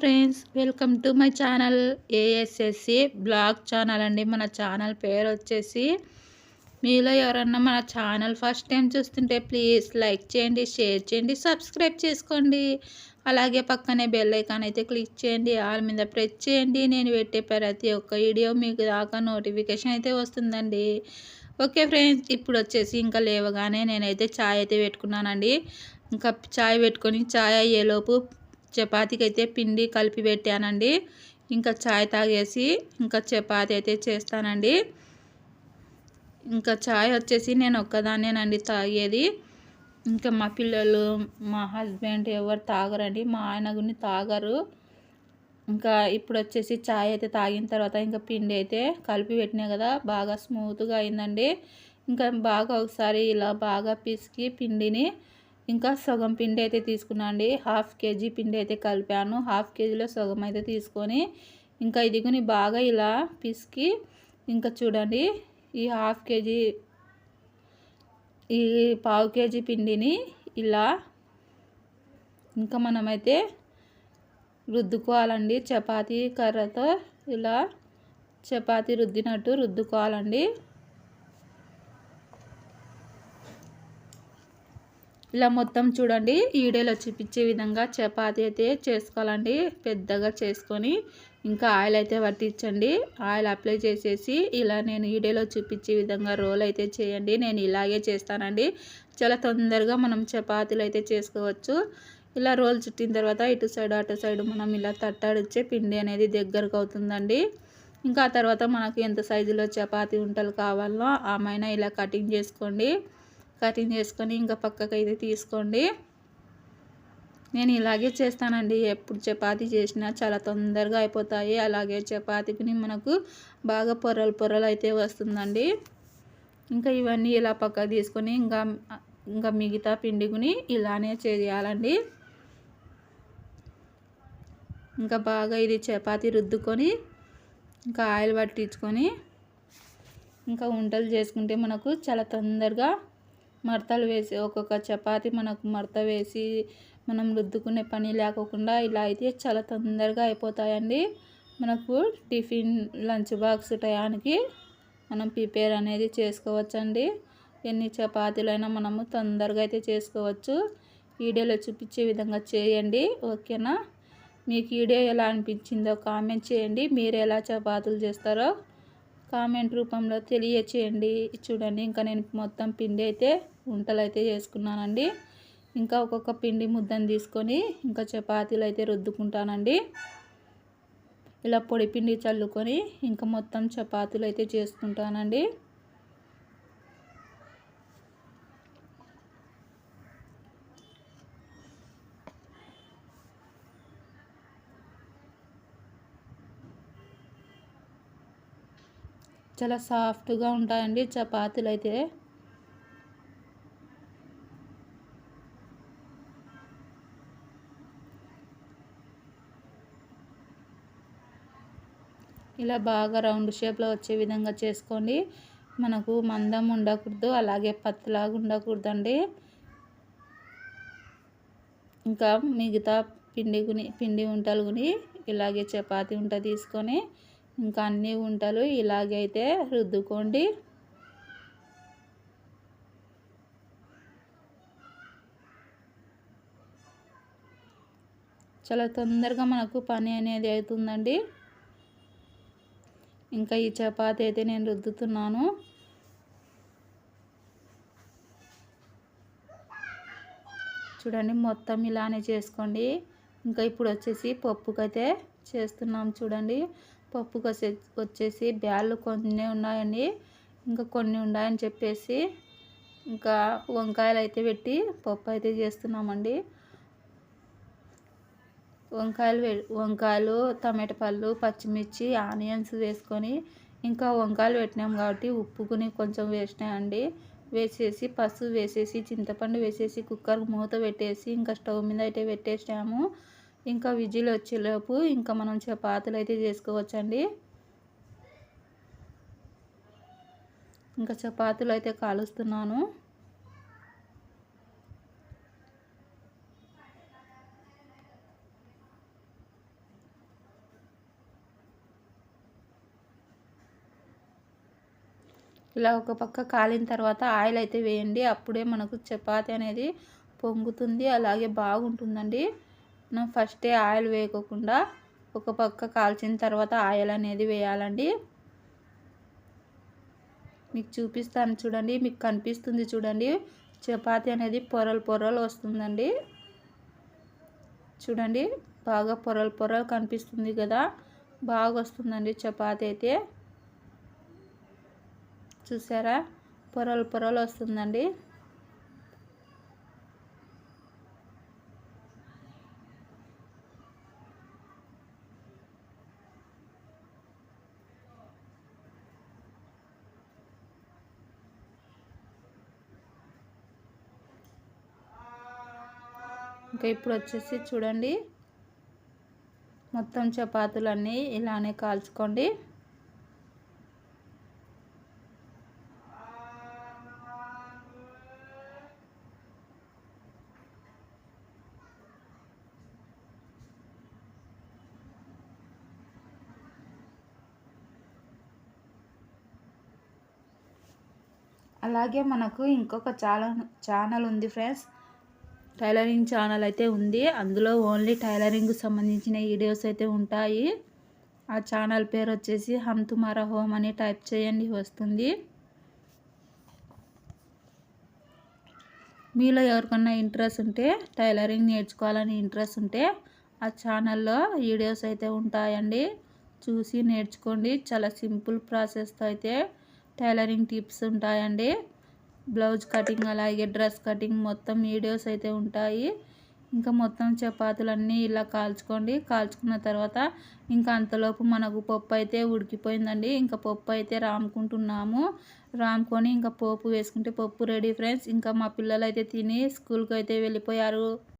Friends, welcome to my channel ASSC blog channel అండి. మన channel పేరు వచ్చేసి, మీలో ఎవరన్నా మన ఛానల్ ఫస్ట్ టైం చూస్తుంటే ప్లీజ్ లైక్ చేయండి, షేర్ చేయండి, సబ్స్క్రైబ్ చేసుకోండి. అలాగే పక్కనే బెల్ ఐకాన్ అయితే క్లిక్ చేయండి, ఆల్ మీద ప్రెస్ చేయండి. నేను పెట్టే ప్రతి ఒక్క వీడియో మీకు దాకా నోటిఫికేషన్ అయితే వస్తుందండి. ఓకే ఫ్రెండ్స్, ఇప్పుడు వచ్చేసి ఇంకా లేవగానే నేనైతే ఛాయ్ అయితే పెట్టుకున్నానండి. ఇంకా ఛాయ్ పెట్టుకొని ఛాయ్ అయ్యేలోపు చపాతీకి అయితే పిండి కలిపి పెట్టానండి. ఇంకా ఛాయ్ తాగేసి ఇంకా చపాతీ అయితే చేస్తానండి. ఇంకా ఛాయ్ వచ్చేసి నేను ఒక్కదాన్నేనండి తాగేది. ఇంకా మా పిల్లలు, మా హస్బెండ్ ఎవరు తాగరండి, మా ఆయన గుని తాగరు. ఇంకా ఇప్పుడు వచ్చేసి ఛాయ్ అయితే తాగిన తర్వాత ఇంకా పిండి అయితే కలిపి పెట్టినా కదా, బాగా స్మూత్గా అయిందండి. ఇంకా బాగా ఒకసారి ఇలా బాగా పిసికి పిండిని ఇంకా సగం పిండి అయితే తీసుకున్నా అండి. 1/2 కేజీ పిండి అయితే కలిపాను. 1/2 కేజీలో సగం అయితే తీసుకొని ఇంకా ఇదిగుని బాగా ఇలా పిసికి ఇంకా చూడండి, ఈ 1/2 కేజీ ఈ 1/2 కేజీ పిండిని ఇలా ఇంకా మనమైతే రుద్దుకోవాలండి. చపాతీ కర్రతో ఇలా చపాతీ రుద్దినట్టు రుద్దుకోవాలండి. ఇలా మొత్తం చూడండి, వీడియోలో చూపించే విధంగా చపాతీ అయితే చేసుకోవాలండి. పెద్దగా చేసుకొని ఇంకా ఆయిల్ అయితే పట్టించండి. ఆయిల్ అప్లై చేసేసి ఇలా నేను వీడియోలో చూపించే విధంగా రోల్ అయితే చేయండి. నేను ఇలాగే చేస్తానండి. చాలా తొందరగా మనం చపాతీలు అయితే చేసుకోవచ్చు. ఇలా రోల్ చుట్టిన తర్వాత ఇటు సైడ్ అటు సైడ్ మనం ఇలా తట్టాడిచ్చే పిండి అనేది దగ్గరకు అవుతుందండి. ఇంకా ఆ తర్వాత మనకు ఎంత సైజులో చపాతీ ఉంటలు కావాలో ఆమైనా ఇలా కటింగ్ చేసుకోండి. కటింగ్ చేసుకొని ఇంకా పక్కకు అయితే తీసుకోండి. నేను ఇలాగే చేస్తానండి. ఎప్పుడు చపాతీ చేసినా చాలా తొందరగా అయిపోతాయి. అలాగే చపాతీకి మనకు బాగా పొరలు పొరలు అయితే వస్తుందండి. ఇంకా ఇవన్నీ ఇలా పక్కకు తీసుకొని ఇంకా మిగతా పిండిని ఇలానే చేయాలండి. ఇంకా బాగా ఇది చపాతీ రుద్దుకొని ఇంకా ఆయిల్ పట్టించుకొని ఇంకా వంటలు చేసుకుంటే మనకు చాలా తొందరగా మడతలు వేసి ఒక్కొక్క చపాతీ మనకు మడత వేసి మనం రుద్దుకునే పని లేకుండా ఇలా అయితే చాలా తొందరగా అయిపోతాయండి. మనకు టిఫిన్ లంచ్ బాక్స్ టయానికి మనం ప్రిపేర్ అనేది చేసుకోవచ్చండి. ఎన్ని చపాతీలైనా మనము తొందరగా అయితే చేసుకోవచ్చు. వీడియోలో చూపించే విధంగా చేయండి. ఓకేనా? మీకు వీడియో ఎలా అనిపించిందో కామెంట్ చేయండి. మీరు ఎలా చపాతీలు చేస్తారో కామెంట్ రూపంలో తెలియచేయండి. చూడండి, ఇంకా నేను మొత్తం పిండి అయితే వంటలు అయితే చేసుకున్నానండి. ఇంకా ఒక్కొక్క పిండి ముద్దను తీసుకొని ఇంకా చపాతీలు అయితే రుద్దుకుంటానండి. ఇలా పొడి పిండి చల్లుకొని ఇంకా మొత్తం చపాతీలు అయితే చేసుకుంటానండి. చాలా సాఫ్ట్గా ఉంటాయండి చపాతీలు అయితే. ఇలా బాగా రౌండ్ షేప్లో వచ్చే విధంగా చేసుకోండి. మనకు మందం ఉండకూడదు, అలాగే పత్తిలాగా ఉండకూడదండి. ఇంకా మిగతా పిండి వంటలు ఇలాగే చపాతీ ఉంట తీసుకొని ఇంకా అన్ని వంటలు ఇలాగే అయితే రుద్దుకోండి. చాలా తొందరగా మనకు పని అనేది అవుతుందండి. ఇంకా ఈ చపాతీ అయితే నేను రుద్దుతున్నాను. చూడండి, మొత్తం ఇలానే చేసుకోండి. ఇంకా ఇప్పుడు వచ్చేసి పప్పుకైతే చేస్తున్నాం. చూడండి, పప్పుకు వచ్చేసి బ్యాళ్ళు కొన్ని ఉన్నాయండి, ఇంకా కొన్ని ఉన్నాయని చెప్పేసి ఇంకా వంకాయలు అయితే పెట్టి పప్పు అయితే చేస్తున్నామండి. వంకాయలు, టమాటా పళ్ళు, పచ్చిమిర్చి, ఆనియన్స్ వేసుకొని ఇంకా వంకాయలు పెట్టినాం కాబట్టి ఉప్పుకుని కొంచెం వేసినాయండి. వేసేసి పసుపు వేసేసి చింతపండు వేసేసి కుక్కర్ మూత పెట్టేసి ఇంకా స్టవ్ మీద అయితే పెట్టేసాము. ఇంకా విజిల్ వచ్చేలోపు ఇంకా మనం చపాతీలు అయితే చేసుకోవచ్చండి. ఇంకా చపాతీలు అయితే కాలుస్తున్నాను. ఇలా ఒక పక్క కాలిన తర్వాత ఆయిల్ అయితే వేయండి. అప్పుడే మనకు చపాతీ అనేది పొంగుతుంది, అలాగే బాగుంటుందండి. మనం ఫస్టే ఆయిల్ వేయకుండా ఒక పక్క కాల్చిన తర్వాత ఆయిల్ అనేది వేయాలండి. మీకు చూపిస్తాను చూడండి, మీకు కనిపిస్తుంది చూడండి, చపాతీ అనేది పొరలు పొరలు వస్తుందండి. చూడండి బాగా పొరలు పొరలు కనిపిస్తుంది కదా, బాగా వస్తుందండి చపాతీ అయితే. చూసారా, పొరలు పొరలు వస్తుందండి. ఇంకా ఇప్పుడు వచ్చేసి చూడండి, మొత్తం చపాతీలన్నీ ఇలానే కాల్చుకోండి. అలాగే మనకు ఇంకొక ఛానల్ ఉంది ఫ్రెండ్స్, టైలరింగ్ ఛానల్ అయితే ఉంది. అందులో ఓన్లీ టైలరింగ్కి సంబంధించిన వీడియోస్ అయితే ఉంటాయి. ఆ ఛానల్ పేరు వచ్చేసి హమ్ తుమారా హోమ్ అని టైప్ చేయండి, వస్తుంది. మీలో ఎవరికన్నా ఇంట్రెస్ట్ ఉంటే, టైలరింగ్ నేర్చుకోవాలని ఇంట్రెస్ట్ ఉంటే ఆ ఛానల్లో వీడియోస్ అయితే ఉంటాయండి, చూసి నేర్చుకోండి. చాలా సింపుల్ ప్రాసెస్తో అయితే టైలరింగ్ టిప్స్ ఉంటాయండి. బ్లౌజ్ కటింగ్ అలాగే డ్రెస్ కటింగ్ మొత్తం వీడియోస్ అయితే ఉంటాయి. ఇంకా మొత్తం చపాతీలన్నీ ఇలా కాల్చుకోండి. కాల్చుకున్న తర్వాత ఇంకా అంతలోపు మనకు పప్పు అయితే ఉడికిపోయిందండి. ఇంకా పప్పు అయితే రాముకుంటున్నాము. రాముకొని ఇంకా పోపు వేసుకుంటే పప్పు రెడీ ఫ్రెండ్స్. ఇంకా మా పిల్లలు అయితే తిని స్కూల్కి అయితే వెళ్ళిపోయారు.